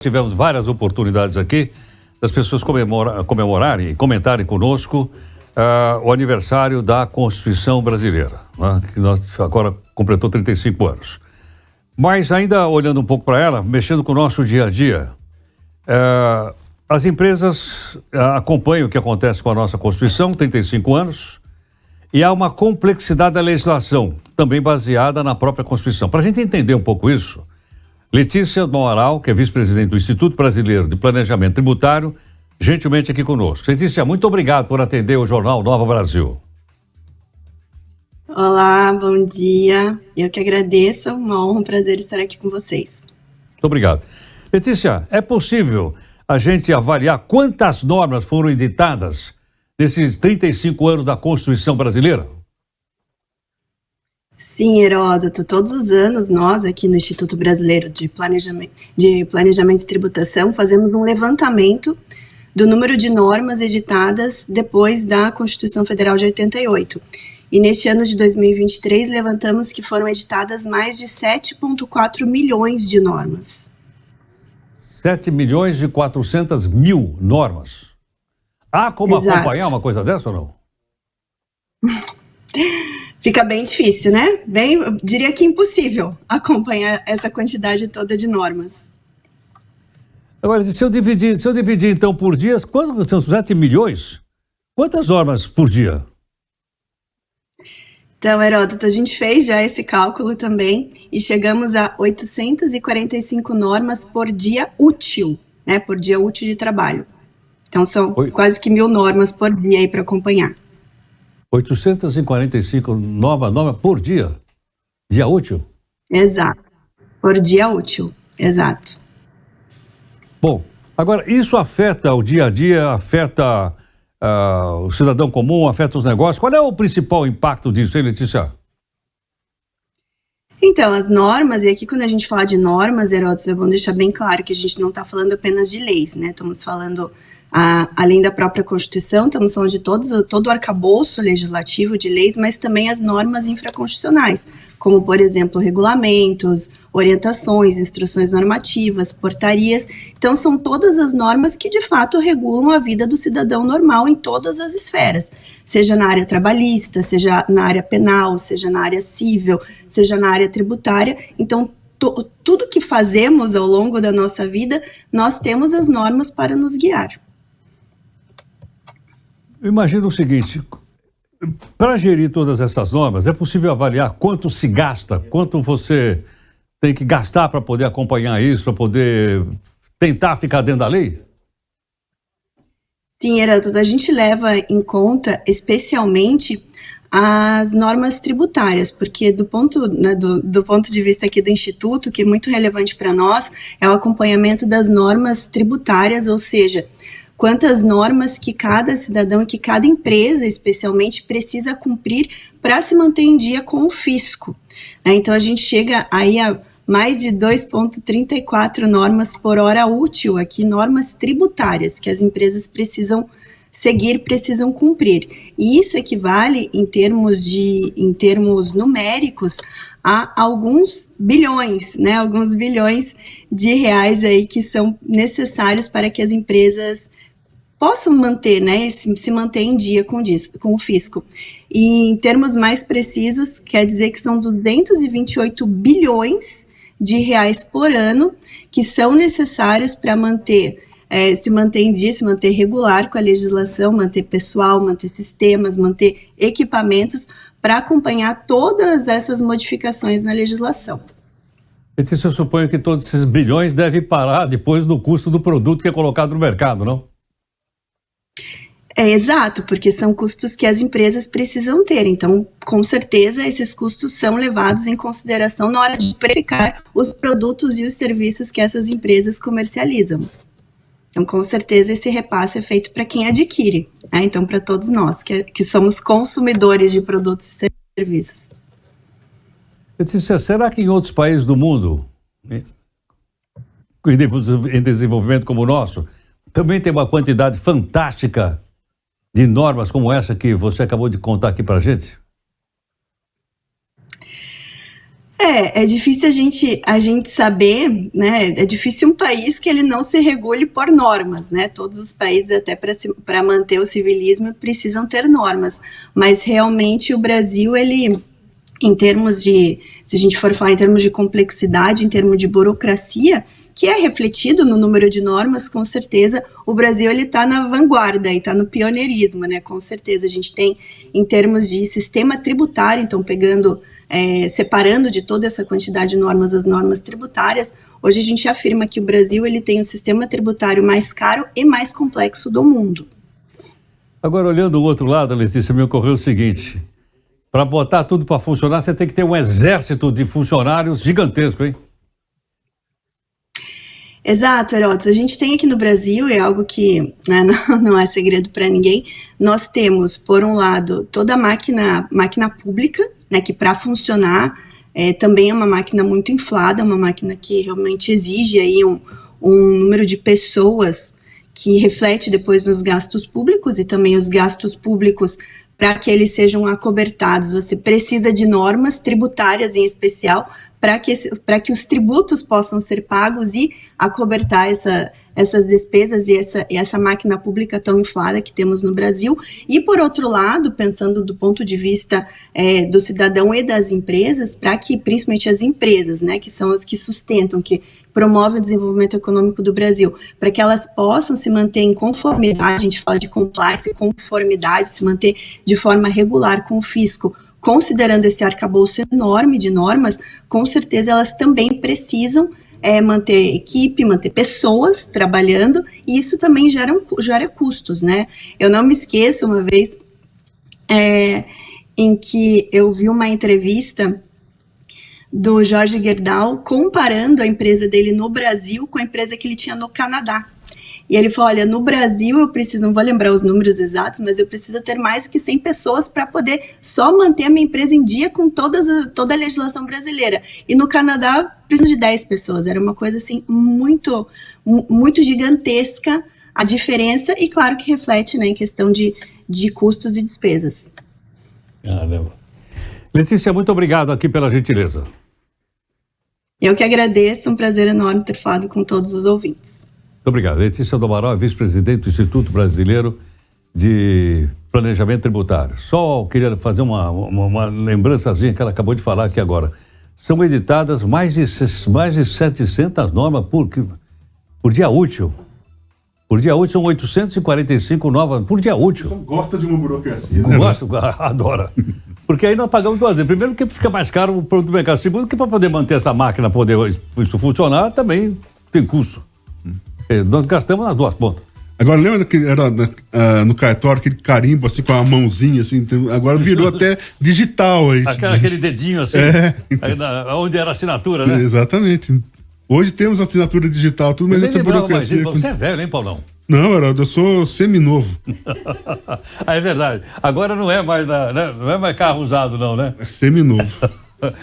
Tivemos várias oportunidades aqui das pessoas comemorarem e comentarem conosco o aniversário da Constituição Brasileira, né, que nós agora completou 35 anos. Mas ainda olhando um pouco para ela, mexendo com o nosso dia a dia, as empresas acompanham o que acontece com a nossa Constituição, 35 anos, e há uma complexidade da legislação, também baseada na própria Constituição. Para a gente entender um pouco isso, Letícia do Amaral, que é vice-presidente do Instituto Brasileiro de Planejamento Tributário, gentilmente aqui conosco. Letícia, muito obrigado por atender o Jornal Nova Brasil. Olá, bom dia. Eu que agradeço, uma honra, um prazer estar aqui com vocês. Muito obrigado. Letícia, é possível a gente avaliar quantas normas foram editadas nesses 35 anos da Constituição Brasileira? Sim, Heródoto, todos os anos nós aqui no Instituto Brasileiro de Planejamento e Tributação fazemos um levantamento do número de normas editadas depois da Constituição Federal de 88. E neste ano de 2023 levantamos que foram editadas mais de 7,4 milhões de normas. 7.400.000 normas. Há como acompanhar uma coisa dessa ou não? Fica bem difícil, né? Eu diria que impossível acompanhar essa quantidade toda de normas. Agora, se eu dividir então por dias, quantos são 7 milhões? Quantas normas por dia? Então, Heródoto, a gente fez já esse cálculo também e chegamos a 845 normas por dia útil, né? Por dia útil de trabalho. Então, são quase que 1.000 normas por dia aí para acompanhar. 845 normas por dia? Dia útil? Exato. Por dia útil, exato. Bom, agora, isso afeta o dia a dia, afeta o cidadão comum, afeta os negócios. Qual é o principal impacto disso, hein, Letícia? Então, as normas, e aqui quando a gente fala de normas, Heródoto, é bom deixar bem claro que a gente não está falando apenas de leis, né? Estamos falando, além da própria Constituição, estamos falando de todo o arcabouço legislativo de leis, mas também as normas infraconstitucionais, como, por exemplo, regulamentos, orientações, instruções normativas, portarias. Então, são todas as normas que, de fato, regulam a vida do cidadão normal em todas as esferas, seja na área trabalhista, seja na área penal, seja na área civil, seja na área tributária. Então, tudo que fazemos ao longo da nossa vida, nós temos as normas para nos guiar. Imagina o seguinte, para gerir todas essas normas, é possível avaliar quanto se gasta, quanto você tem que gastar para poder acompanhar isso, para poder tentar ficar dentro da lei? Sim, Heródoto, a gente leva em conta especialmente as normas tributárias, porque do ponto de vista aqui do Instituto, que é muito relevante para nós, é o acompanhamento das normas tributárias, ou seja, quantas normas que cada cidadão e que cada empresa, especialmente, precisa cumprir para se manter em dia com o fisco. Então, a gente chega aí a mais de 2,34 normas por hora útil, aqui normas tributárias, que as empresas precisam seguir, precisam cumprir. E isso equivale, em termos numéricos, a alguns bilhões, né? Alguns bilhões de reais aí que são necessários para que as empresas possam manter, né, se manter em dia com o fisco. E em termos mais precisos, quer dizer que são 228 bilhões de reais por ano que são necessários para se manter em dia, se manter regular com a legislação, manter pessoal, manter sistemas, manter equipamentos para acompanhar todas essas modificações na legislação. Letícia, eu suponho que todos esses bilhões devem parar depois do custo do produto que é colocado no mercado, não? Exato, porque são custos que as empresas precisam ter. Então, com certeza, esses custos são levados em consideração na hora de precificar os produtos e os serviços que essas empresas comercializam. Então, com certeza, esse repasse é feito para quem adquire, né? Então, para todos nós, que somos consumidores de produtos e serviços. Letícia, será que em outros países do mundo, em desenvolvimento como o nosso, também tem uma quantidade fantástica de normas como essa que você acabou de contar aqui para a gente? É difícil a gente saber, né? É difícil um país que ele não se regule por normas, né? Todos os países, até para manter o civilismo, precisam ter normas. Mas realmente o Brasil, ele, em termos de, se a gente for falar em termos de complexidade, em termos de burocracia, que é refletido no número de normas, com certeza o Brasil ele está na vanguarda e está no pioneirismo, né? Com certeza a gente tem, em termos de sistema tributário, então separando de toda essa quantidade de normas as normas tributárias, hoje a gente afirma que o Brasil ele tem o sistema tributário mais caro e mais complexo do mundo. Agora, olhando o outro lado, Letícia, me ocorreu o seguinte: para botar tudo para funcionar, você tem que ter um exército de funcionários gigantesco, hein? Exato, Heródoto. A gente tem aqui no Brasil, é algo que, né, não é segredo para ninguém, nós temos, por um lado, toda a máquina pública, né, que para funcionar também é uma máquina muito inflada, uma máquina que realmente exige aí um número de pessoas que reflete depois nos gastos públicos, e também os gastos públicos, para que eles sejam acobertados, você precisa de normas tributárias em especial para que os tributos possam ser pagos e acobertar essas despesas e essa máquina pública tão inflada que temos no Brasil. E, por outro lado, pensando do ponto de vista do cidadão e das empresas, para que, principalmente as empresas, né, que são as que sustentam, que promovem o desenvolvimento econômico do Brasil, para que elas possam se manter em conformidade, a gente fala de compliance, conformidade, se manter de forma regular com o fisco, considerando esse arcabouço enorme de normas, com certeza elas também precisam manter equipe, manter pessoas trabalhando, e isso também gera custos, né? Eu não me esqueço uma vez em que eu vi uma entrevista do Jorge Gerdau comparando a empresa dele no Brasil com a empresa que ele tinha no Canadá. E ele falou, olha, no Brasil eu preciso, não vou lembrar os números exatos, mas eu preciso ter mais do que 100 pessoas para poder só manter a minha empresa em dia com toda a legislação brasileira. E no Canadá, preciso de 10 pessoas. Era uma coisa, assim, muito, muito gigantesca a diferença, e claro que reflete, né, em questão de custos e despesas. Caramba. Letícia, muito obrigado aqui pela gentileza. Eu que agradeço, um prazer enorme ter falado com todos os ouvintes. Muito obrigado. Letícia do Amaral é vice-presidente do Instituto Brasileiro de Planejamento Tributário. Só queria fazer uma lembrançazinha que ela acabou de falar aqui agora. São editadas mais de 700 normas por dia útil. Por dia útil são 845 normas por dia útil. Você gosta de uma burocracia, né? Gosto, adora. Porque aí nós pagamos duas vezes. Primeiro que fica mais caro o produto do mercado. Segundo que para poder manter essa máquina, poder isso funcionar, também tem custo. Nós gastamos nas duas pontas. Agora, lembra que era no cartório, aquele carimbo assim com a mãozinha, assim, agora virou até digital. Aquele dedinho assim, então. Onde era a assinatura, né? Exatamente. Hoje temos assinatura digital, tudo, mas essa burocracia... Você é velho, hein, Paulão? Não, Heraldo, eu sou seminovo. É verdade. Agora não é mais carro usado, não, né? É seminovo.